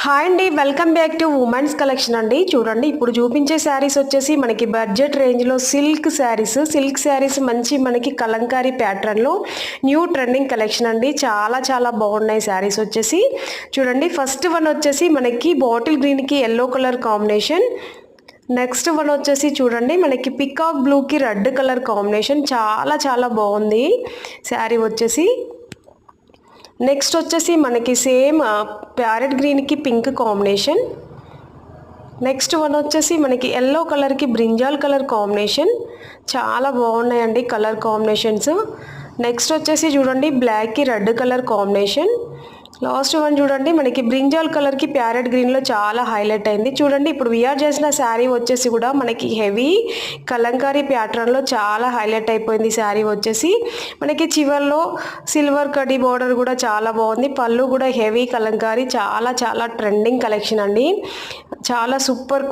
Hi అండి, welcome back to women's collection అండి. చూడండి, ఇప్పుడు చూపించే శారీస్ వచ్చేసి మనకి బడ్జెట్ రేంజ్లో సిల్క్ శారీస్ మంచి మనకి కలంకారీ ప్యాటర్న్లో న్యూ ట్రెండింగ్ కలెక్షన్ అండి. చాలా చాలా బాగున్నాయి శారీస్ వచ్చేసి. చూడండి, ఫస్ట్ వన్ వచ్చేసి మనకి బాటిల్ గ్రీన్కి yellow colour combination. Next one వచ్చేసి చూడండి, మనకి పికాక్ బ్లూకి రెడ్ కలర్ కాంబినేషన్. చాలా చాలా బాగుంది శారీ వచ్చేసి. నెక్స్ట్ వచ్చేసి మనకి సేమ్ ప్యారెట్ గ్రీన్కి పింక్ కాంబినేషన్. నెక్స్ట్ వన్ వచ్చేసి మనకి ఎల్లో కలర్కి బ్రింజాల్ కలర్ కాంబినేషన్. చాలా బాగున్నాయండి కలర్ కాంబినేషన్స్. నెక్స్ట్ వచ్చేసి చూడండి, బ్లాక్కి red colour combination. Last one చూడండి, మనకి బ్రింజాల్ కలర్కి ప్యారెట్ గ్రీన్లో చాలా హైలైట్ అయింది. చూడండి, ఇప్పుడు విఆర్ చేసిన శారీ వచ్చేసి కూడా మనకి హెవీ కలంకారీ ప్యాటర్న్లో చాలా హైలైట్ అయిపోయింది శారీ వచ్చేసి. మనకి చివర్లో సిల్వర్ కడి బార్డర్ కూడా చాలా బాగుంది. పళ్ళు కూడా హెవీ కలంకారీ, చాలా చాలా ట్రెండింగ్ కలెక్షన్ అండి. చాలా సూపర్